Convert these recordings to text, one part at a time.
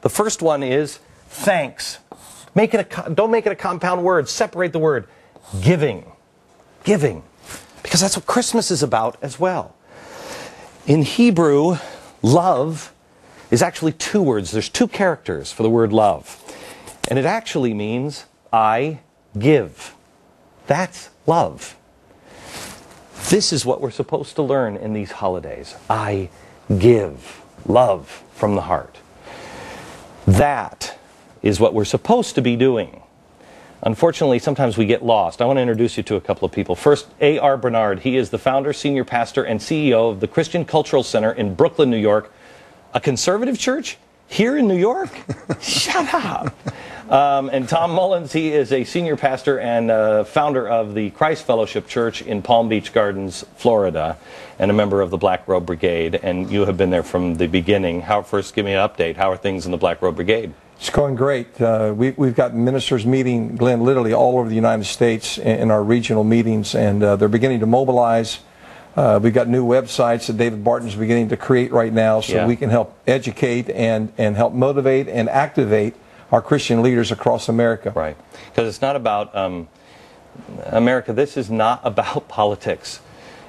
The first one is thanks. Don't make it a compound word. Separate the word. Giving. Giving. Because that's what Christmas is about as well. In Hebrew, love is actually two words. There's two characters for the word love. And it actually means I give. That's love. This is what we're supposed to learn in these holidays. I give love from the heart. That is what we're supposed to be doing. Unfortunately, sometimes we get lost. I want to introduce you to a couple of people. First, A.R. Bernard. He is the founder, senior pastor, and CEO of the Christian Cultural Center in Brooklyn, New York. A conservative church here in New York? Shut up. And Tom Mullins, he is a senior pastor and founder of the Christ Fellowship Church in Palm Beach Gardens, Florida, and a member of the Black Robe Brigade. And you have been there from the beginning. First, give me an update. How are things in the Black Robe Brigade? It's going great. We've got ministers meeting, Glenn, literally all over the United States in our regional meetings, and they're beginning to mobilize. We've got new websites that David Barton's beginning to create right now so we can help educate and help motivate and activate our Christian leaders across America. Right. Because it's not about America. This is not about politics.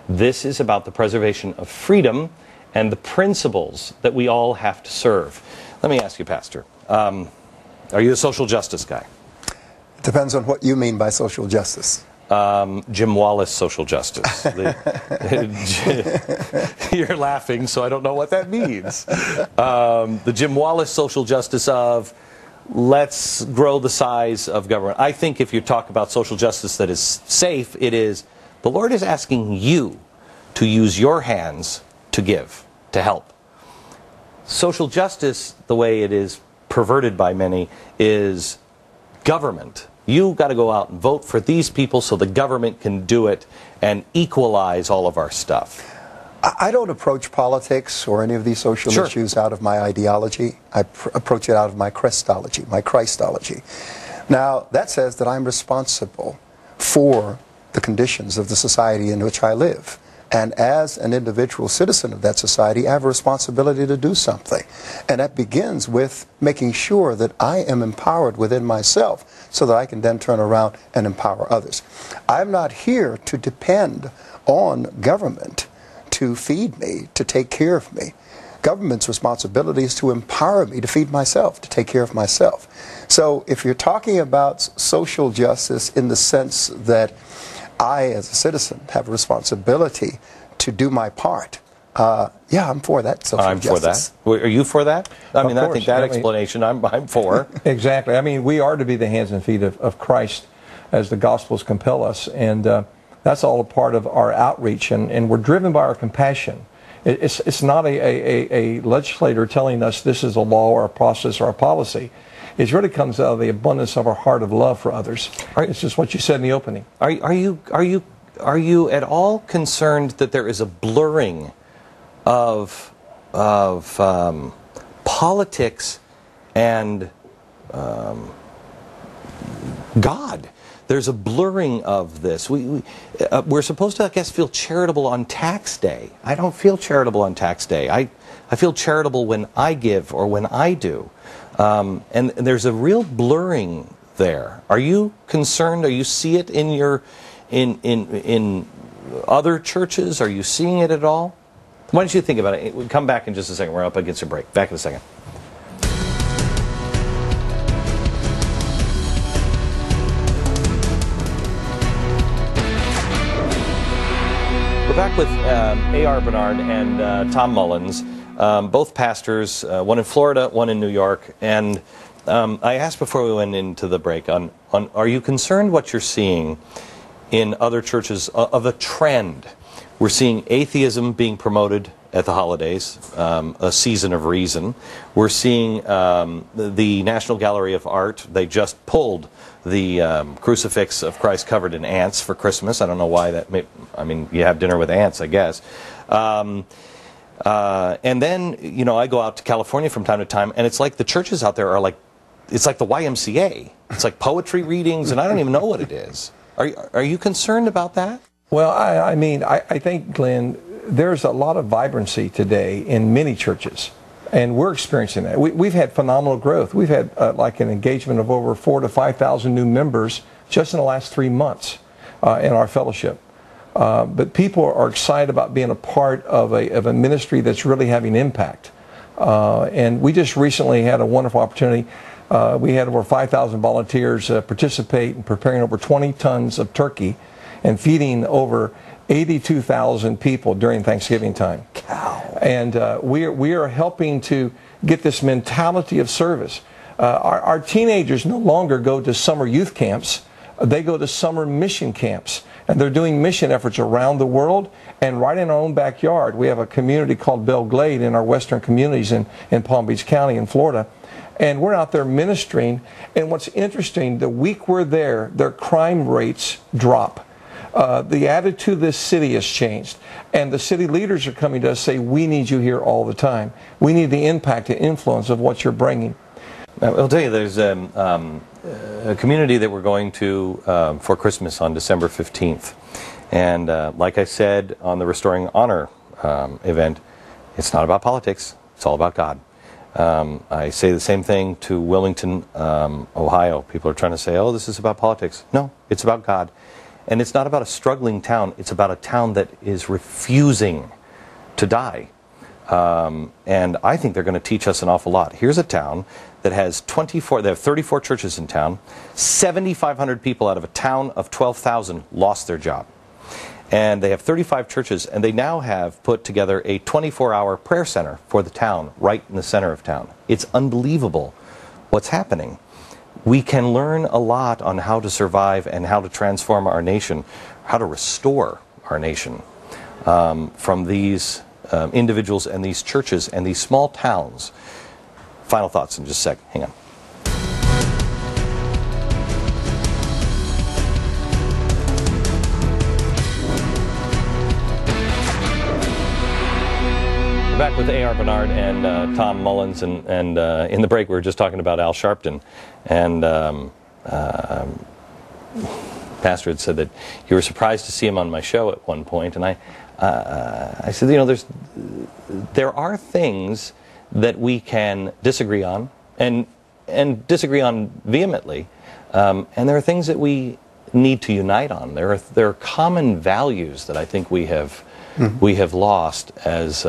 This is about the preservation of freedom and the principles that we all have to serve. Let me ask you, Pastor. Are you a social justice guy? It depends on what you mean by social justice. Jim Wallace social justice. You're laughing, so I don't know what that means. The Jim Wallace social justice of let's grow the size of government. I think if you talk about social justice that is safe, it is the Lord is asking you to use your hands to give, to help. Social justice, the way it is perverted by many, is government. You got to go out and vote for these people so the government can do it and equalize all of our stuff. I don't approach politics or any of these social issues out of my ideology. I approach it out of my Christology, Now, that says that I'm responsible for the conditions of the society in which I live. And as an individual citizen of that society, I have a responsibility to do something. And that begins with making sure that I am empowered within myself so that I can then turn around and empower others. I'm not here to depend on government to feed me, to take care of me. Government's responsibility is to empower me to feed myself, to take care of myself. So if you're talking about social justice in the sense that I, as a citizen, have a responsibility to do my part. Yeah, I'm for that social justice. I'm for that. Are you for that? I mean, I think that explanation I'm for. Exactly. I mean, we are to be the hands and feet of Christ as the Gospels compel us. And that's all a part of our outreach. And we're driven by our compassion. It's not a legislator telling us this is a law or a process or a policy. It really comes out of the abundance of our heart of love for others. It's just what you said in the opening. Are you at all concerned that there is a blurring of politics and God? There's a blurring of this. We're supposed to, I guess, feel charitable on tax day. I don't feel charitable on tax day. I feel charitable when I give or when I do. And there's a real blurring there. Are you concerned? Are you see it in your in other churches? Are you seeing it at all? Why don't you think about it? We'll come back in just a second. We're up against a break. Back in a second. We're back with A.R. Bernard and Tom Mullins. Both pastors, one in Florida, one in New York. And I asked before we went into the break, are you concerned what you're seeing in other churches of a trend? We're seeing atheism being promoted at the holidays, a season of reason. We're seeing the National Gallery of Art, they just pulled the crucifix of Christ covered in ants for Christmas. I don't know why that, I mean, you have dinner with ants, I guess. And then, you know, I go out to California from time to time, and it's like the churches out there are like, it's like the YMCA. It's like poetry readings, and I don't even know what it is. Are you concerned about that? Well, I think, Glenn, there's a lot of vibrancy today in many churches. And we're experiencing that. We've had phenomenal growth. We've had like an engagement of over 4,000 to 5,000 new members just in the last 3 months in our fellowship. But people are excited about being a part of a ministry that's really having impact. And we just recently had a wonderful opportunity. We had over 5,000 volunteers participate in preparing over 20 tons of turkey and feeding over 82,000 people during Thanksgiving time. Cow. And we are helping to get this mentality of service. Our teenagers no longer go to summer youth camps. They go to summer mission camps. And they're doing mission efforts around the world and right in our own backyard. We have a community called Belle Glade in our western communities in Palm Beach County in Florida. And we're out there ministering. And what's interesting, the week we're there, their crime rates drop. The attitude of this city has changed. And the city leaders are coming to us say, we need you here all the time. We need the impact and influence of what you're bringing. I'll tell you, there's a community that we're going to for Christmas on December 15th. And like I said on the Restoring Honor event, it's not about politics, it's all about God. I say the same thing to Wilmington, Ohio. People are trying to say, oh, this is about politics. No, it's about God. And it's not about a struggling town, it's about a town that is refusing to die. And I think they're going to teach us an awful lot. Here's a town that has they have 34 churches in town. 7,500 people out of a town of 12,000 lost their job. And they have 35 churches, and they now have put together a 24-hour prayer center for the town, right in the center of town. It's unbelievable what's happening. We can learn a lot on how to survive and how to transform our nation, how to restore our nation from these individuals and these churches and these small towns. Final thoughts in just a sec. Hang on. We're back with A.R. Bernard and Tom Mullins, and in the break we were just talking about Al Sharpton, and Pastor had said that you were surprised to see him on my show at one point, and I said, you know, there are things that we can disagree on, and disagree on vehemently, and there are things that we need to unite on. There are common values that I think we have lost as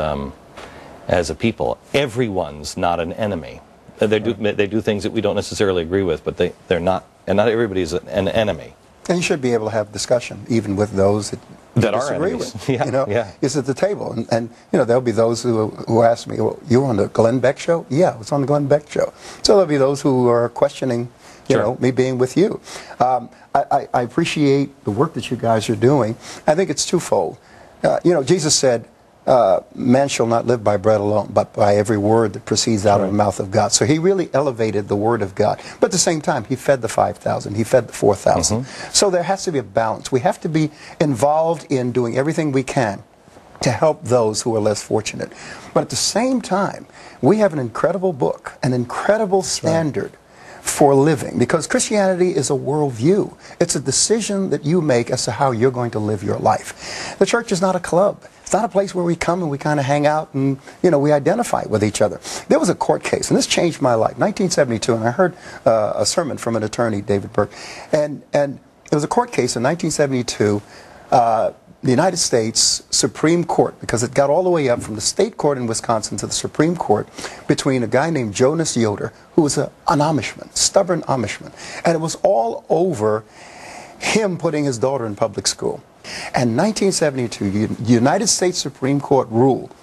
a people. Everyone's not an enemy. They do things that we don't necessarily agree with, but they're not, and not everybody is an enemy. And you should be able to have discussion even with those that you are disagree enemies. with. Yeah, you know, yeah. It's at the table, and you know there'll be those who ask me, "Well, you were on the Glenn Beck show?" Yeah, it's on the Glenn Beck show. So there'll be those who are questioning, you know, me being with you. I appreciate the work that you guys are doing. I think it's twofold. You know, Jesus said, man shall not live by bread alone, but by every word that proceeds out of the mouth of God. So he really elevated the word of God. But at the same time, he fed the 5,000. He fed the 4,000. So there has to be a balance. We have to be involved in doing everything we can to help those who are less fortunate. But at the same time, we have an incredible book, an incredible standard for living, because Christianity is a worldview. It's a decision that you make as to how you're going to live your life. The church is not a club. It's not a place where we come and we kind of hang out and, you know, we identify with each other. There was a court case, and this changed my life, 1972, and I heard a sermon from an attorney, David Burke, and there was a court case in 1972, the United States Supreme Court, because it got all the way up from the state court in Wisconsin to the Supreme Court, between a guy named Jonas Yoder, who was an Amishman, stubborn Amishman, and it was all over him putting his daughter in public school. And 1972, the United States Supreme Court ruled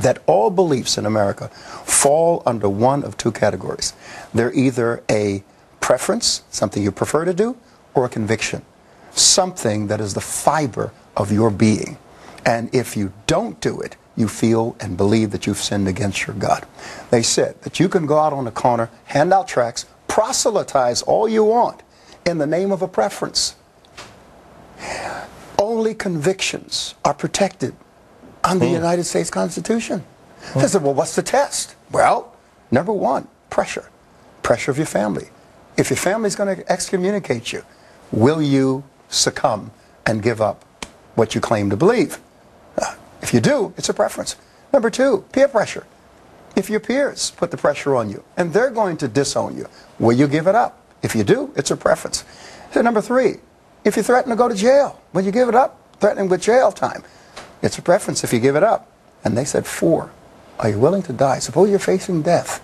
that all beliefs in America fall under one of two categories. They're either a preference, something you prefer to do, or a conviction, something that is the fiber of your being. And if you don't do it, you feel and believe that you've sinned against your God. They said that you can go out on the corner, hand out tracts, proselytize all you want in the name of a preference. Only convictions are protected under the United States Constitution. They said, well, what's the test? Well, number one, pressure. Pressure of your family. If your family's going to excommunicate you, will you succumb and give up what you claim to believe? If you do, it's a preference. Number two, peer pressure. If your peers put the pressure on you and they're going to disown you, will you give it up? If you do, it's a preference. So number 3, if you threaten to go to jail, will you give it up? Threatening with jail time. It's a preference if you give it up. And they said 4, are you willing to die? Suppose you're facing death.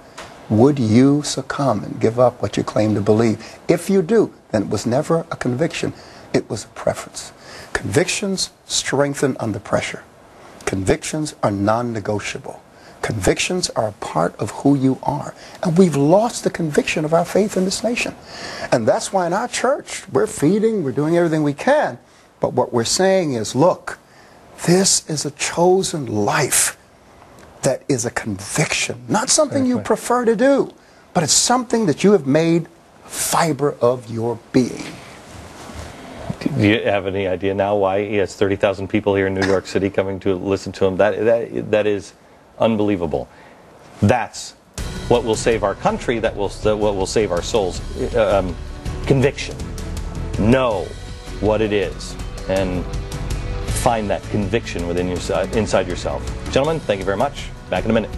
Would you succumb and give up what you claim to believe? If you do, then it was never a conviction. It was a preference. Convictions strengthen under pressure. Convictions are non-negotiable. Convictions are a part of who you are. And we've lost the conviction of our faith in this nation. And that's why in our church, we're feeding, we're doing everything we can. But what we're saying is, look, this is a chosen life that is a conviction. Not something you prefer to do, but it's something that you have made a fiber of your being. Do you have any idea now why he has 30,000 people here in New York City coming to listen to him? That is unbelievable. That's what will save our country. That what will save our souls. Conviction. Know what it is and find that conviction within inside yourself. Gentlemen, thank you very much. Back in a minute.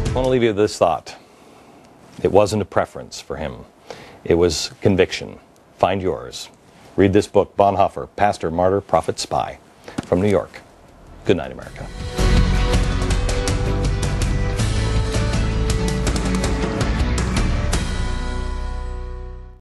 I want to leave you with this thought. It wasn't a preference for him. It was conviction. Find yours. Read this book, Bonhoeffer, Pastor, Martyr, Prophet, Spy, from New York. Good night, America.